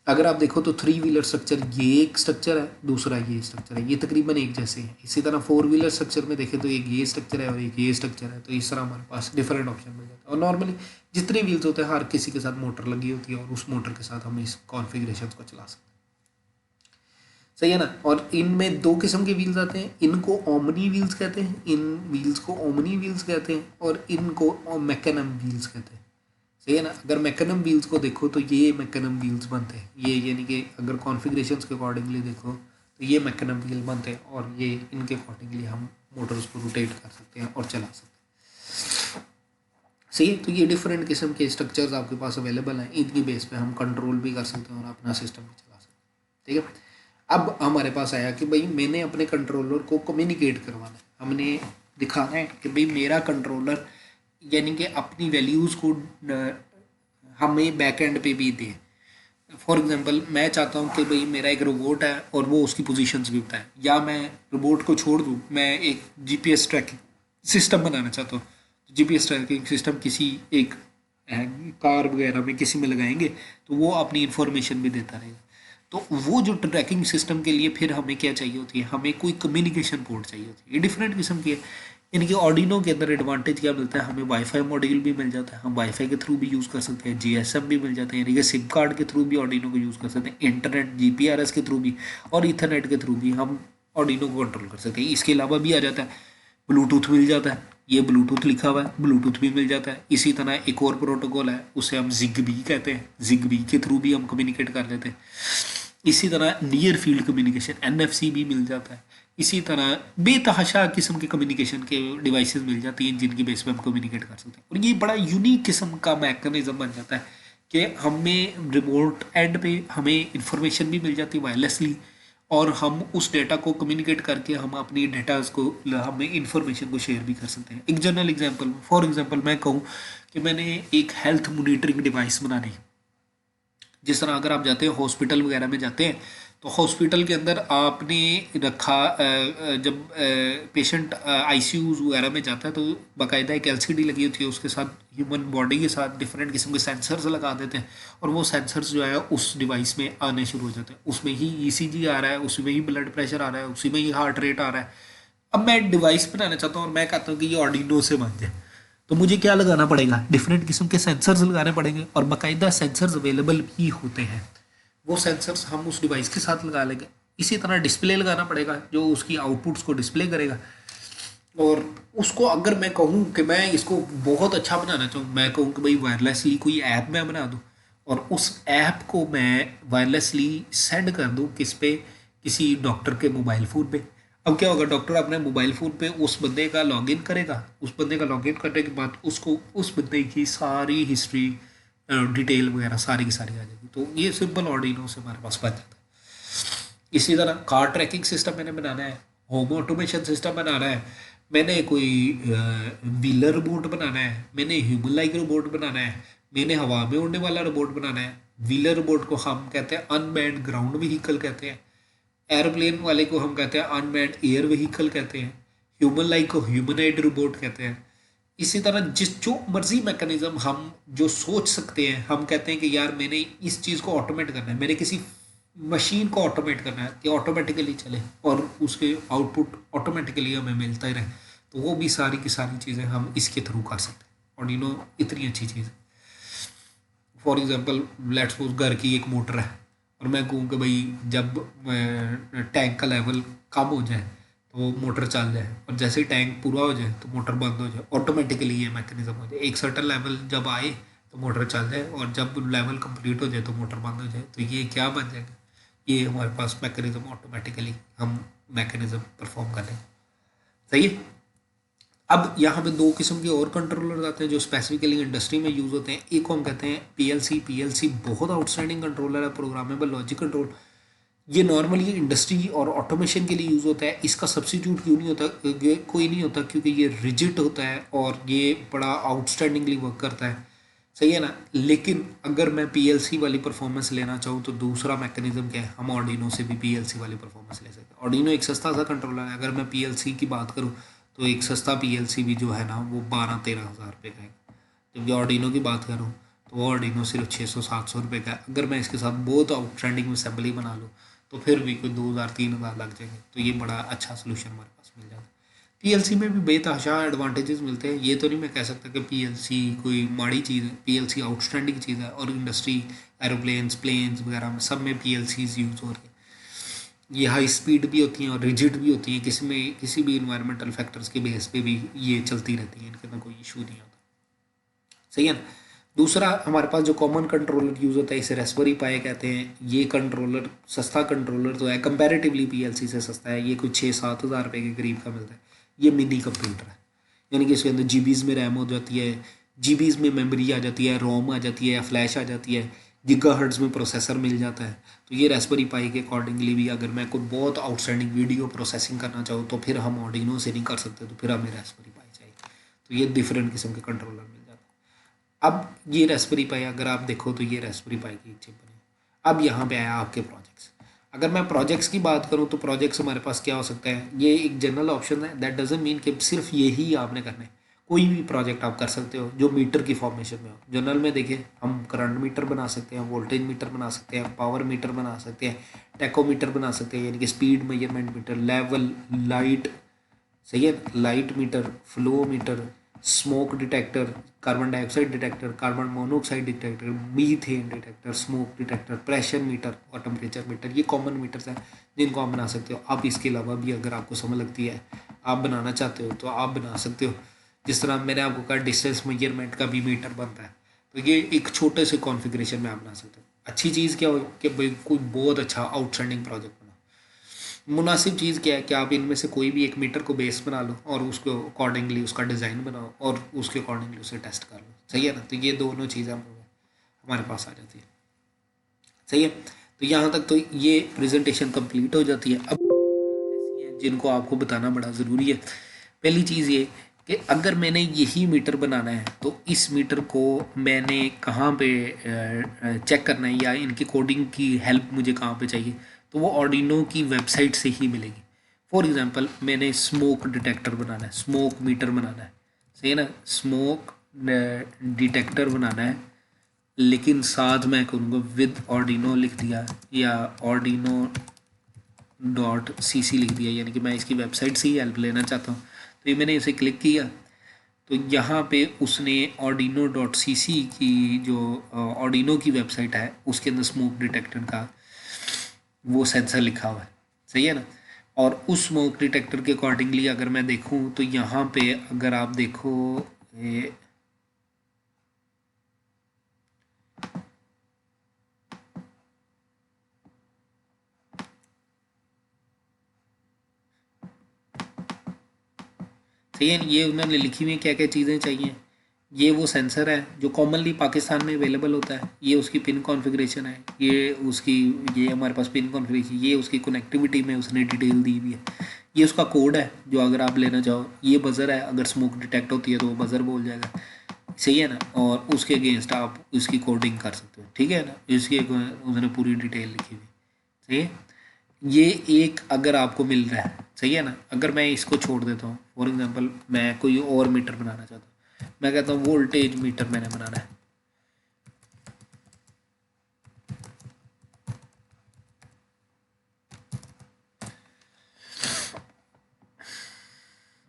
अगर आप देखो तो 3 व्हीलर स्ट्रक्चर ये एक स्ट्रक्चर है, दूसरा ये स्ट्रक्चर है, ये तकरीबन एक जैसे हैं। इसी तरह 4 व्हीलर स्ट्रक्चर में देखें तो एक ये स्ट्रक्चर है और एक ये स्ट्रक्चर है, तो इस तरह हमारे पास डिफरेंट ऑप्शन मिल जाता है। और नॉर्मली जितने व्हील्स होते हैं हर किसी के साथ मोटर लगी होती है और उस मोटर के साथ हम इस कॉन्फ़िगरेशन को चला सकते हैं। सही है ना। और इनमें दो किस्म के व्हील्स आते हैं, इनको ओमनी व्हील्स कहते हैं, इन व्हील्स को ओमनी व्हील्स कहते हैं, और इनको मैकेनम व्हील्स कहते हैं। सही है ना। अगर मैकेनम व्हील्स को देखो तो ये मैकेनम व्हील्स बनते हैं, ये यानी कि अगर कॉन्फ़िगरेशंस के अकॉर्डिंगली देखो तो ये मैकेनम व्हील बनते हैं, और ये इनके अकॉर्डिंगली हम मोटर्स को रोटेट कर सकते हैं और चला सकते हैं। सही है। तो ये डिफरेंट किस्म के स्ट्रक्चर्स आपके पास अवेलेबल हैं, इनकी बेस पे हम कंट्रोल भी कर सकते हैं और अपना सिस्टम भी चला सकते हैं। ठीक है। अब हमारे पास आया कि भाई मैंने अपने कंट्रोलर को कम्युनिकेट करवाना है, हमने दिखाना है कि भाई मेरा कंट्रोलर यानी कि अपनी वैल्यूज़ को हमें बैक एंड पे भी दे। फॉर एग्जांपल मैं चाहता हूँ कि भाई मेरा एक रोबोट है और वो उसकी पोजीशंस भी बताए, या मैं रोबोट को छोड़ दूँ, मैं एक जीपीएस ट्रैकिंग सिस्टम बनाना चाहता हूँ। जीपीएस ट्रैकिंग सिस्टम किसी एक कार वगैरह में किसी में लगाएंगे तो वो अपनी इंफॉर्मेशन भी देता रहेगा। तो वो जो ट्रैकिंग सिस्टम के लिए फिर हमें क्या चाहिए होती है, हमें कोई कम्युनिकेशन पोर्ट चाहिए होती है। ये डिफरेंट किस्म की है। इनके ऑर्डिनो के अंदर एडवांटेज क्या मिलता है, हमें वाईफाई मॉड्यूल भी मिल जाता है, हम वाईफाई के थ्रू भी यूज़ कर सकते हैं, जीएसएम भी मिल जाते हैं, यानी कि सिम कार्ड के थ्रू भी ऑर्डिनो को यूज़ कर सकते हैं, इंटरनेट जीपीआरएस के थ्रू भी और ईथरनेट के थ्रू भी हम ऑर्डिनो को कंट्रोल कर सकते हैं। इसके अलावा भी आ जाता है ब्लूटूथ मिल जाता है, ये ब्लूटूथ लिखा हुआ है, ब्लूटूथ भी मिल जाता है। इसी तरह एक और प्रोटोकॉल है, उसे हम जिगबी कहते हैं, जिगबी के थ्रू भी हम कम्युनिकेट कर लेते हैं। इसी तरह नियर फील्ड कम्युनिकेशन एनएफसी भी मिल जाता है। इसी तरह बेतहाशा किस्म के कम्युनिकेशन के डिवाइसेस मिल जाती हैं जिनकी बेस पे हम कम्युनिकेट कर सकते हैं, और ये बड़ा यूनिक किस्म का मैकेनिज्म बन जाता है कि हमें रिमोट एंड पे हमें इंफॉर्मेशन भी मिल जाती है वायरलेसली, और हम उस डेटा को कम्युनिकेट करके हम अपनी डेटाज को, हमें इंफॉर्मेशन को शेयर भी कर सकते हैं। एक जनरल एग्जांपल, फॉर एग्जांपल मैं कहूँ कि मैंने एक हेल्थ मॉनिटरिंग डिवाइस बनानी, जिस तरह अगर आप जाते हैं हॉस्पिटल वगैरह में जाते हैं तो हॉस्पिटल के अंदर आपने रखा जब पेशेंट आईसीयूज वगैरह में जाता है तो बाकायदा एक एलसीडी लगी होती है, उसके साथ ह्यूमन बॉडी के साथ डिफरेंट किस्म के सेंसर्स लगा देते हैं, और वो सेंसर्स जो है उस डिवाइस में आने शुरू हो जाते हैं। उसमें ही ईसीजी आ रहा है, उसी में ही ब्लड प्रेशर आ रहा है, उसी में ही हार्ट रेट आ रहा है। अब मैं डिवाइस बनाना चाहता हूँ और मैं कहता हूँ कि ये ऑर्डिनो से बन जाए, तो मुझे क्या लगाना पड़ेगा, डिफरेंट किस्म के सेंसर्स लगाने पड़ेंगे, और बाकायदा सेंसर्स अवेलेबल भी होते हैं। वो सेंसर्स हम उस डिवाइस के साथ लगा लेंगे। इसी तरह डिस्प्ले लगाना पड़ेगा जो उसकी आउटपुट्स को डिस्प्ले करेगा। और उसको अगर मैं कहूँ कि मैं इसको बहुत अच्छा बनाना चाहूँ, मैं कहूँ कि भाई वायरलेसली कोई ऐप मैं बना दूँ और उस ऐप को मैं वायरलेसली सेंड कर दूँ किस पे, किसी डॉक्टर के मोबाइल फ़ोन पे। अब क्या होगा, डॉक्टर अपने मोबाइल फ़ोन पे उस बंदे का लॉगिन करेगा, उस बंदे का लॉगिन करने के बाद उसको उस बंदे की सारी हिस्ट्री डिटेल वगैरह सारी की सारी आ जाएगी। तो ये सिंपल ऑर्डिनो से हमारे पास बन जाता है। इसी तरह कार ट्रैकिंग सिस्टम मैंने बनाना है, होम ऑटोमेशन सिस्टम बनाना है, मैंने कोई व्हीलर रोबोट बनाना है, मैंने ह्यूमन लाइक रोबोट बनाना है, मैंने हवा में उड़ने वाला रोबोट बनाना है। व्हीलर रोबोट को हम कहते हैं अनमैन्ड ग्राउंड व्हीकल कहते हैं, एयरप्लेन वाले को हम कहते हैं अनमैन्ड एयर व्हीकल कहते हैं, ह्यूमन लाइक को ह्यूमनाइड रोबोट कहते हैं। इसी तरह जिस जो मर्जी मैकेनिज्म हम जो सोच सकते हैं, हम कहते हैं कि यार मैंने इस चीज़ को ऑटोमेट करना है, मैंने किसी मशीन को ऑटोमेट करना है कि ऑटोमेटिकली चले और उसके आउटपुट ऑटोमेटिकली हमें मिलता ही रहे, तो वो भी सारी की सारी चीज़ें हम इसके थ्रू कर सकते हैं। और इतनी अच्छी चीज़ है। फॉर एग्जांपल लेट्स सपोज घर की एक मोटर है और मैं कहूँ कि भाई जब टैंक का लेवल कम हो जाए तो मोटर चल जाए, और जैसे ही टैंक पूरा हो जाए तो मोटर बंद हो जाए, ऑटोमेटिकली ये मैकेनिज्म हो जाए। एक सर्टन लेवल जब आए तो मोटर चल जाए, और जब लेवल कंप्लीट हो जाए तो मोटर बंद हो जाए। तो ये क्या बन जाएगा, ये हमारे पास मैकेनिज्म ऑटोमेटिकली हम मैकेनिज्म परफॉर्म कर लेंगे। सही है। अब यहाँ पे दो किस्म के और कंट्रोलर आते हैं जो स्पेसिफिकली इंडस्ट्री में यूज़ होते हैं। एक को हम कहते हैं पीएलसी बहुत आउटस्टैंडिंग कंट्रोलर है, प्रोग्रामेबल लॉजिक कंट्रोल। ये नॉर्मली इंडस्ट्री और ऑटोमेशन के लिए यूज़ होता है। इसका सब्स्टिट्यूट क्यों नहीं होता, ये कोई नहीं होता, क्योंकि ये रिजिड होता है और ये बड़ा आउटस्टैंडिंगली वर्क करता है, सही है ना। लेकिन अगर मैं पीएलसी वाली परफॉर्मेंस लेना चाहूँ तो दूसरा मैकेनिज्म क्या है, हम ऑर्डिनो से भी पीएलसी वाली परफॉर्मेंस ले सकते हैं। ऑर्डिनो एक सस्ता सा कंट्रोलर है। अगर मैं पीएलसी की बात करूँ तो एक सस्ता पीएलसी भी जो है ना वो 12-13 हज़ार रुपये का है। जबकि ऑर्डिनो की बात करूँ तो वो ऑर्डिनो सिर्फ 600-700 रुपये का है। अगर मैं इसके साथ बहुत आउटस्टैंडिंग में असेंबली बना लूँ तो फिर भी कोई 2000-3000 लग जाएंगे। तो ये बड़ा अच्छा सोल्यूशन हमारे पास मिल जाता है। पीएलसी में भी बेतहाशा एडवांटेजेस मिलते हैं। ये तो नहीं मैं कह सकता कि पीएलसी कोई माड़ी चीज़ है, पीएलसी आउटस्टैंडिंग चीज़ है। और इंडस्ट्री, एरोप्लेन्स, प्लेन्स वगैरह में सब में पीएलसीज यूज़ हो रही है। ये हाई स्पीड भी होती हैं और रिजिड भी होती हैं। किसी भी इन्वायरमेंटल फैक्टर्स के बेस पे भी ये चलती रहती हैं, इनके अंदर कोई इशू नहीं होता, सही है ना। दूसरा हमारे पास जो कॉमन कंट्रोलर यूज़ होता है इसे रेस्पबेरी पाई कहते हैं। ये कंट्रोलर सस्ता कंट्रोलर तो है, कंपैरेटिवली पीएलसी से सस्ता है। ये कुछ 6-7 हज़ार रुपये के करीब का मिलता है। ये मिनी कंप्यूटर है, यानी कि इसके अंदर जीबीज़ में रैम हो जाती है, जीबीज़ में मेमोरी आ जाती है, रोम आ जाती है या फ्लैश आ जाती है, गीगाहर्ट्ज़ में प्रोसेसर मिल जाता है। तो ये रेस्पबेरी पाई के अकॉर्डिंगली भी अगर मैं कोई बहुत आउटस्टैंडिंग वीडियो प्रोसेसिंग करना चाहूँ तो फिर हम ऑर्डिनो से नहीं कर सकते, तो फिर हमें रेस्पबेरी पाई चाहिए। तो ये डिफरेंट किस्म के कंट्रोलर मिल जाते हैं। अब ये रेस्पबेरी पाई अगर आप देखो तो ये रेस्पबेरी पाई की एक चिप बनी। अब यहाँ पे आया आपके प्रोजेक्ट्स। अगर मैं प्रोजेक्ट्स की बात करूँ तो प्रोजेक्ट्स हमारे पास क्या हो सकता है, ये एक जनरल ऑप्शन है। दैट डजंट मीन कि सिर्फ यही आपने करना है। कोई भी प्रोजेक्ट आप कर सकते हो जो मीटर की फॉर्मेशन में हो। जनरल में देखिए हम करंट मीटर बना सकते हैं, वोल्टेज मीटर बना सकते हैं, पावर मीटर बना सकते हैं, टेकोमीटर बना सकते हैं यानी कि speed measurement meter, level, light, सही है, light meter, flow meter, smoke detector, carbon dioxide detector, carbon monoxide detector, methane detector, smoke detector, pressure meter और टेम्परेचर मीटर। ये कॉमन मीटर्स हैं जिनको आप बना सकते हो। आप इसके अलावा भी अगर आपको समझ लगती है, आप बनाना चाहते हो तो आप बना सकते हो। जिस तरह मैंने आपको कहा डिस्टेंस मेजरमेंट का भी मीटर बनता है, तो ये एक छोटे से कॉन्फ़िगरेशन में आप बना सकते हो। अच्छी चीज़ क्या हो कि भाई कोई बहुत अच्छा आउटस्टैंडिंग प्रोजेक्ट बना। मुनासिब चीज़ क्या है कि आप इनमें से कोई भी एक मीटर को बेस बना लो और उसको अकॉर्डिंगली उसका डिज़ाइन बनाओ और उसके अकॉर्डिंगली उसे टेस्ट कर लो, सही है ना। तो ये दोनों चीज़ें हमारे पास आ जाती है, सही है। तो यहाँ तक तो ये प्रेजेंटेशन कंप्लीट हो जाती है। अब ऐसी है जिनको आपको बताना बड़ा ज़रूरी है। पहली चीज़ ये कि अगर मैंने यही मीटर बनाना है तो इस मीटर को मैंने कहाँ पे चेक करना है या इनकी कोडिंग की हेल्प मुझे कहाँ पे चाहिए, तो वो ऑर्डिनो की वेबसाइट से ही मिलेगी। फॉर एग्ज़ाम्पल मैंने स्मोक डिटेक्टर बनाना है, स्मोक मीटर बनाना है, सही है ना, स्मोक डिटेक्टर बनाना है। लेकिन साथ मैं करूँगा विद ऑर्डिनो लिख दिया या ऑर्डिनो .cc लिख दिया, यानी कि मैं इसकी वेबसाइट से ही हेल्प लेना चाहता हूँ। तो ये मैंने इसे क्लिक किया तो यहाँ पे उसने ऑर्डिनो.cc की जो ऑर्डिनो की वेबसाइट है उसके अंदर स्मोक डिटेक्टर का वो सेंसर लिखा हुआ है, सही है ना। और उस स्मोक डिटेक्टर के अकॉर्डिंगली अगर मैं देखूँ तो यहाँ पे अगर आप देखो ये सही है, ये उन्होंने लिखी हुई है क्या क्या चीज़ें चाहिए। ये वो सेंसर है जो कॉमनली पाकिस्तान में अवेलेबल होता है, ये उसकी पिन कॉन्फ़िगरेशन है, ये उसकी, ये हमारे पास पिन कॉन्फ़िगरेशन, ये उसकी कनेक्टिविटी में उसने डिटेल दी हुई है, ये उसका कोड है जो अगर आप लेना चाहो, ये बज़र है, अगर स्मोक डिटेक्ट होती है तो वो बज़र बोल जाएगा, सही है ना। और उसके अगेंस्ट आप इसकी कोडिंग कर सकते हो, ठीक है ना। इसकी उसने पूरी डिटेल लिखी हुई, सही है। ये एक अगर आपको मिल रहा है, सही है ना। अगर मैं इसको छोड़ देता हूँ, फॉर एग्जांपल मैं कोई और मीटर बनाना चाहता हूँ, मैं कहता हूँ वोल्टेज मीटर मैंने बनाना है,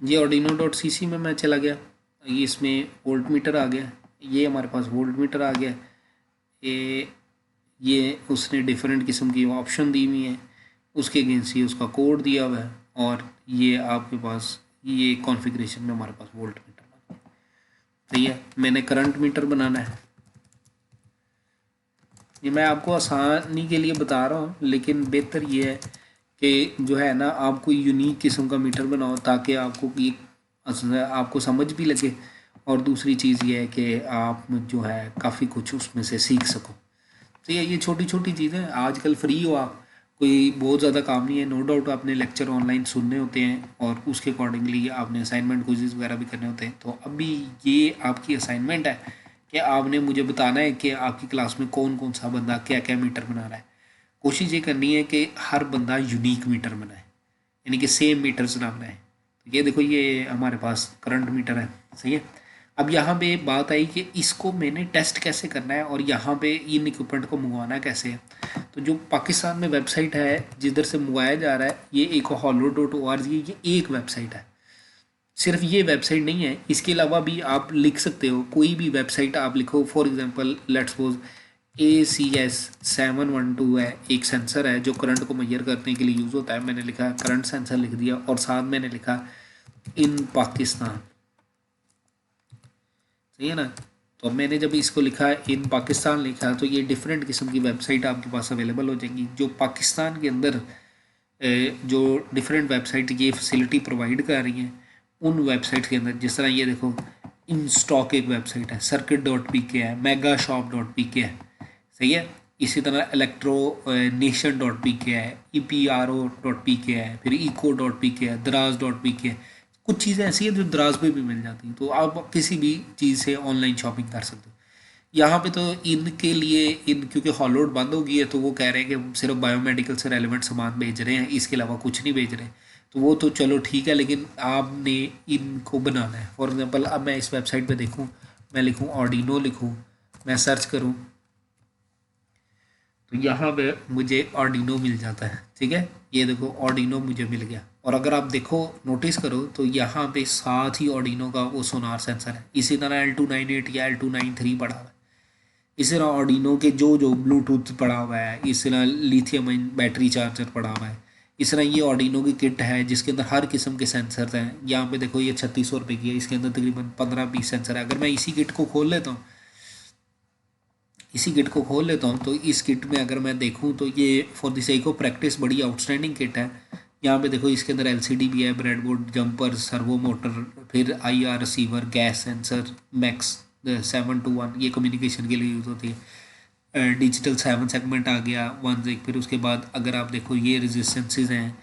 ये ऑर्डिनो.cc में मैं चला गया, ये इसमें वोल्ट मीटर आ गया, ये हमारे पास वोल्ट मीटर आ गया। ये उसने डिफरेंट किस्म की ऑप्शन दी हुई हैं, उसके अगेंस्ट ही उसका कोड दिया हुआ है। और ये आपके पास ये कॉन्फ़िगरेशन में हमारे पास वोल्ट मीटर बना है, सही है। मैंने करंट मीटर बनाना है, ये मैं आपको आसानी के लिए बता रहा हूँ, लेकिन बेहतर ये है कि जो है ना आप कोई यूनिक किस्म का मीटर बनाओ ताकि आपको एक आपको समझ भी लगे, और दूसरी चीज़ ये है कि आप जो है काफ़ी कुछ उसमें से सीख सको। तो ये छोटी छोटी चीज़ें, आजकल फ्री हो आप, कोई बहुत ज़्यादा काम नहीं है, नो डाउट आपने लेक्चर ऑनलाइन सुनने होते हैं और उसके अकॉर्डिंगली आपने असाइनमेंट क्विज़ वगैरह भी करने होते हैं। तो अभी ये आपकी असाइनमेंट है कि आपने मुझे बताना है कि आपकी क्लास में कौन कौन सा बंदा क्या क्या मीटर बना रहा है। कोशिश ये करनी है कि हर बंदा यूनिक मीटर बनाए, यानी कि सेम मीटर्स ना बनाए। तो ये देखो, ये हमारे पास करंट मीटर है, सही है। अब यहाँ पे बात आई कि इसको मैंने टेस्ट कैसे करना है और यहाँ पे इन इक्विपमेंट को मंगवाना कैसे है। तो जो पाकिस्तान में वेबसाइट है जिधर से मंगवाया जा रहा है, ये एक holo.org, ये एक वेबसाइट है। सिर्फ ये वेबसाइट नहीं है, इसके अलावा भी आप लिख सकते हो, कोई भी वेबसाइट आप लिखो। For example let's suppose ACS712 है, एक सेंसर है जो करंट को मेजर करने के लिए यूज़ होता है। मैंने लिखा करंट सेंसर लिख दिया और साथ मैंने लिखा इन पाकिस्तान, सही है ना। तो अब मैंने जब इसको लिखा इन पाकिस्तान लिखा, तो ये डिफरेंट किस्म की वेबसाइट आपके पास अवेलेबल हो जाएंगी जो पाकिस्तान के अंदर जो डिफरेंट वेबसाइट ये फैसिलिटी प्रोवाइड कर रही हैं। उन वेबसाइट के अंदर जिस तरह ये देखो, इन स्टॉक एक वेबसाइट है, सर्किट.pk है, मेगाशॉप.pk है, सही है। इसी तरह इलेक्ट्रो नेशन.pk है, EPRO.pk है, फिर eco.pk है, दराज.pk है। कुछ चीज़ें ऐसी हैं जो दराज पे भी मिल जाती हैं, तो आप किसी भी चीज़ से ऑनलाइन शॉपिंग कर सकते हो। यहाँ पे तो इनके लिए क्योंकि हॉलोड बंद हो गई है, तो वो कह रहे हैं कि हम सिर्फ बायोमेडिकल से रेलिवेंट सामान भेज रहे हैं, इसके अलावा कुछ नहीं भेज रहे। तो वो तो चलो ठीक है, लेकिन आपने इनको बनाना है। फॉर एग्जांपल अब मैं इस वेबसाइट पे देखूँ, मैं लिखूँ ऑर्डिनो लिखूँ, मैं सर्च करूँ, तो यहाँ पे मुझे ऑर्डिनो मिल जाता है, ठीक है। ये देखो ऑर्डिनो मुझे मिल गया। और अगर आप देखो नोटिस करो तो यहाँ पे साथ ही ऑर्डिनो का वो सोनार सेंसर है। इसी तरह L298 या L293 पड़ा हुआ है। इस तरह ऑर्डिनो के जो ब्लूटूथ पड़ा हुआ है, इस तरह लिथियम आयन बैटरी चार्जर पड़ा हुआ है। इस तरह ये ऑर्डिनो की किट है जिसके अंदर हर किस्म के सेंसर हैं। यहाँ पे देखो ये 3600 रुपये की है, इसके अंदर तकरीबन 15-20 सेंसर है। अगर मैं इसी किट को खोल लेता हूँ, तो इस किट में अगर मैं देखूँ तो ये for the sake of practice बड़ी आउटस्टैंडिंग किट है। यहाँ पे देखो इसके अंदर LCD भी है, ब्रेडबोर्ड, जंपर, सर्वो मोटर, फिर IR receiver, gas sensor, max 721, ये कम्युनिकेशन के लिए यूज़ होती है। डिजिटल 7 सेगमेंट आ गया 1 फिर उसके बाद अगर आप देखो ये रेजिस्टेंसेज हैं,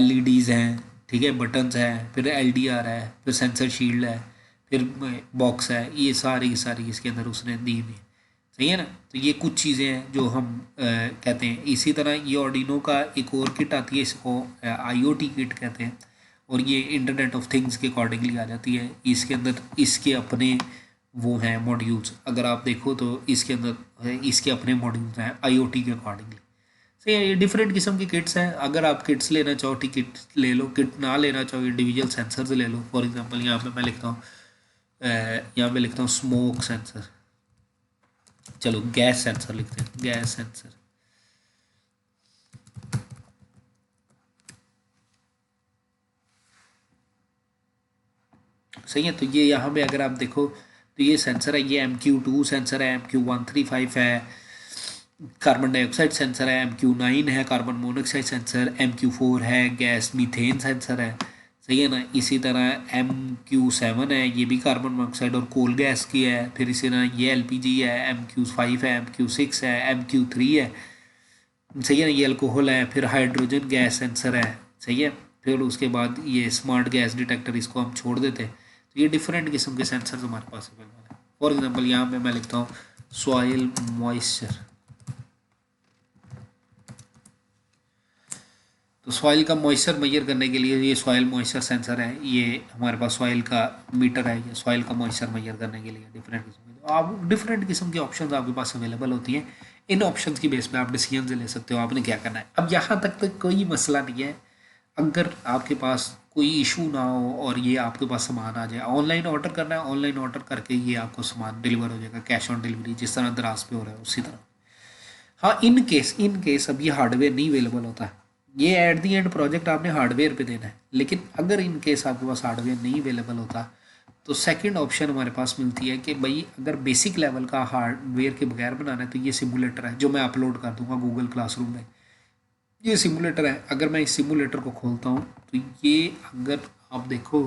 LEDs हैं, ठीक है, बटन्स हैं, फिर LDR है, फिर सेंसर शील्ड है, फिर बॉक्स है। ये सारी इसके अंदर उसने दी हुई है, सही है ना। तो ये कुछ चीज़ें हैं जो हम कहते हैं। इसी तरह ये ऑर्डिनो का एक और किट आती है, इसको IoT किट कहते हैं, और ये इंटरनेट ऑफ थिंग्स के अकॉर्डिंगली आ जाती है। इसके अंदर इसके अपने वो हैं मॉड्यूल्स, अगर आप देखो तो इसके अंदर इसके अपने मॉड्यूल्स हैं IoT के अकॉर्डिंगली। सही है, ये डिफरेंट किस्म की किट्स हैं। अगर आप किट्स लेना चाहो ठीक किट ले लो, किट ना लेना चाहो इंडिविजुअल सेंसर्स ले लो। फॉर एग्जांपल यहाँ पे मैं लिखता हूँ स्मोक सेंसर, चलो गैस सेंसर लिखते हैं, गैस सेंसर। सही है। तो ये यहाँ पे अगर आप देखो तो ये सेंसर है, ये MQ2 सेंसर है, MQ135 है, कार्बन डाइऑक्साइड सेंसर है, MQ9 है, कार्बन मोनोऑक्साइड सेंसर, MQ4 है, गैस मीथेन सेंसर है, सही है ना। इसी तरह MQ7 है, ये भी कार्बन मोनोऑक्साइड और कोल गैस की है। फिर इसी तरह ये LPG है, MQ5 है, MQ6 है, MQ3 है, सही है ना, ये अल्कोहल है। फिर हाइड्रोजन गैस सेंसर है, सही है। फिर उसके बाद ये स्मार्ट गैस डिटेक्टर, इसको हम छोड़ देते हैं। तो ये डिफरेंट किस्म के सेंसर हमारे पास अवेलेबल है। फॉर एग्जांपल यहाँ पे मैं लिखता हूँ सॉइल मॉइस्चर। तो सॉइल का मॉइस्चर मेजर करने के लिए ये सॉइल मॉइस्चर सेंसर है, ये हमारे पास सॉइल का मीटर है, ये सॉइल का मॉइस्चर मेजर करने के लिए डिफरेंट किस्म के। तो आप डिफरेंट किस्म के ऑप्शंस आपके पास अवेलेबल होती हैं। इन ऑप्शंस की बेस पे आप डिसीजन ले सकते हो आपने क्या करना है। अब यहाँ तक तो कोई मसला नहीं है, अगर आपके पास कोई इशू ना हो और ये आपके पास सामान आ जाए। ऑनलाइन ऑर्डर करना है, ऑनलाइन ऑर्डर करके ये आपको सामान डिलीवर हो जाएगा, कैश ऑन डिलीवरी, जिस तरह दराज पे हो रहा है उसी तरह। हाँ, इन केस अब ये हार्डवेयर नहीं अवेलेबल होता है, ये एट दी एंड प्रोजेक्ट आपने हार्डवेयर पे देना है। लेकिन अगर इन केस आपके पास हार्डवेयर नहीं अवेलेबल होता, तो सेकंड ऑप्शन हमारे पास मिलती है कि भाई अगर बेसिक लेवल का हार्डवेयर के बगैर बनाना है, तो ये सिमुलेटर है जो मैं अपलोड कर दूंगा गूगल क्लासरूम में। ये सिमुलेटर है, अगर मैं इस सिमुलेटर को खोलता हूँ तो ये अगर आप देखो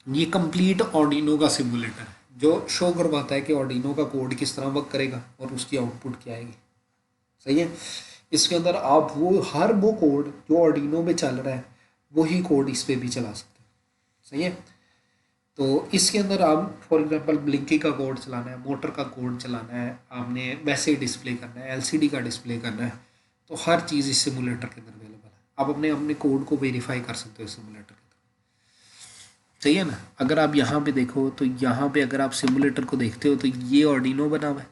ये कंप्लीट ऑर्डिनो का सिमुलेटर है जो शो करवाता है कि ऑर्डिनो का कोड किस तरह वर्क करेगा और उसकी आउटपुट क्या आएगी। सही है। इसके अंदर आप वो हर वो कोड जो ऑर्डिनो में चल रहा है वही कोड इस पे भी चला सकते हैं। सही है। तो इसके अंदर आप फॉर एग्जांपल ब्लिंकी का कोड चलाना है, मोटर का कोड चलाना है, आपने वैसे डिस्प्ले करना है, एलसीडी का डिस्प्ले करना है, तो हर चीज़ इस सिमुलेटर के अंदर अवेलेबल है। आप अपने अपने कोड को वेरीफाई कर सकते हो इस सिमुलेटर के अंदर। सही है ना। अगर आप यहाँ पे देखो तो यहाँ पे अगर आप सिमुलेटर को देखते हो तो ये ऑर्डिनो बना हुआ है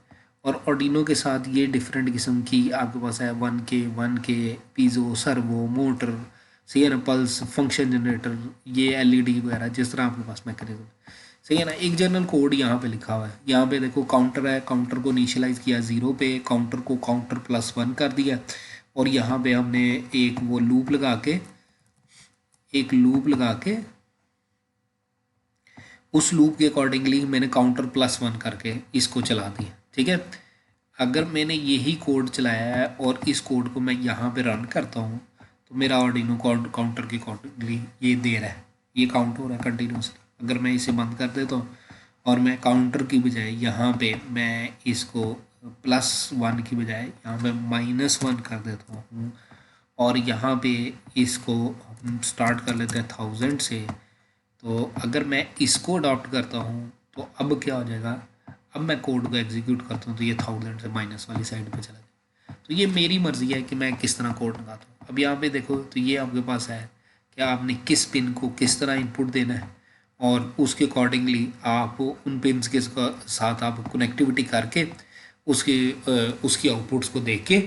और ऑर्डिनो के साथ ये डिफरेंट किस्म की आपके पास है 1K पीजो सर्वो मोटर, सही है ना, पल्स फंक्शन जनरेटर, ये एलईडी वगैरह जिस तरह आपके पास मैकेनिज्म। सही है ना। एक जनरल कोड यहाँ पे लिखा हुआ है। यहाँ पे देखो काउंटर है, काउंटर को इनिशियलाइज किया 0 पे, काउंटर को काउंटर +1 कर दिया और यहाँ पे हमने एक वो लूप लगा के उस लूप के अकॉर्डिंगली मैंने काउंटर +1 करके इसको चला दिया। ठीक है। अगर मैंने यही कोड चलाया है और इस कोड को मैं यहाँ पे रन करता हूँ तो मेरा ऑर्डिनो काउंटर के अकॉर्डिंगली ये दे रहा है, ये काउंट हो रहा है कंटिन्यूसली। अगर मैं इसे बंद कर देता हूँ और मैं काउंटर की बजाय यहाँ पे मैं इसको +1 की बजाय यहाँ पे -1 कर देता हूँ और यहाँ पे इसको हम स्टार्ट कर लेते हैं 1000 से, तो अगर मैं इसको अडॉप्ट करता हूँ तो अब क्या हो जाएगा, अब मैं कोड को एग्जीक्यूट करता हूँ तो ये 1000 से माइनस वाली साइड पे चला जाए। तो ये मेरी मर्ज़ी है कि मैं किस तरह कोड लगाता हूँ। अब यहाँ पे देखो तो ये आपके पास है कि आपने किस पिन को किस तरह इनपुट देना है और उसके अकॉर्डिंगली आप उन पिन्स के साथ आप कनेक्टिविटी करके उसकी आउटपुट्स को देख के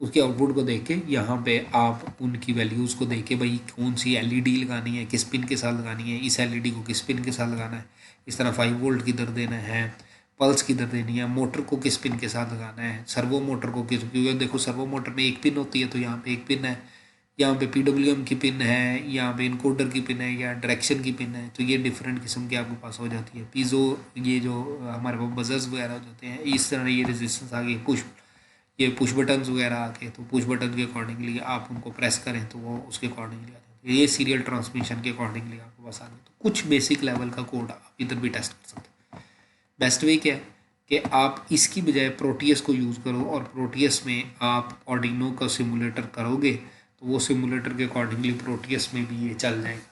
उसके आउटपुट को देख के यहाँ पे आप उनकी वैल्यूज़ को देख के भाई कौन सी एलईडी लगानी है, किस पिन के साथ लगानी है, इस एलईडी को किस पिन के साथ लगाना है, इस तरह 5 वोल्ट किधर देना है, पल्स किधर देनी है, मोटर को किस पिन के साथ लगाना है, सर्वो मोटर को किस, क्योंकि देखो सर्वो मोटर में एक पिन होती है तो यहाँ पे एक पिन है, यहाँ पे PWM की पिन है, यहाँ पे इनकोडर की पिन है या डायरेक्शन की पिन है। तो ये डिफरेंट किस्म की आपके पास हो जाती है। पीजो ये जो हमारे पास बजर्स वगैरह हो जाते हैं, इस तरह ये रेजिस्टेंस आ गई, पुश बटन्स वगैरह आके, तो पुश बटन के अकॉर्डिंगली आप उनको प्रेस करें तो वो उसके अकॉर्डिंगली आ जाते हैं। ये सीरियल ट्रांसमिशन के अकॉर्डिंगली आपके पास आ गए। तो कुछ बेसिक लेवल का कोड आप इधर भी टेस्ट कर सकते हैं। बेस्ट वे क्या है कि आप इसकी बजाय प्रोटियस को यूज़ करो और प्रोटियस में आप ऑर्डिनो का सिमुलेटर करोगे तो वो सिमुलेटर के अकॉर्डिंगली प्रोटियस में भी ये चल जाएगा,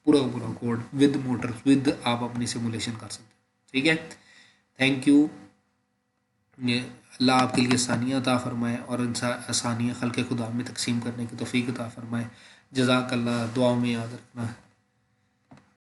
पूरा पूरा कोड विद मोटर विद आप अपनी सिमुलेशन कर सकते हैं। ठीक है। Thank you. अल्लाह आपके लिए आसानियाँ अता फ़रमाए और आसानियाँ खल्क़ खुदा में तकसीम करने की तौफ़ीक अता फ़रमाए। जज़ाकल्लाह। दुआ में याद रखना।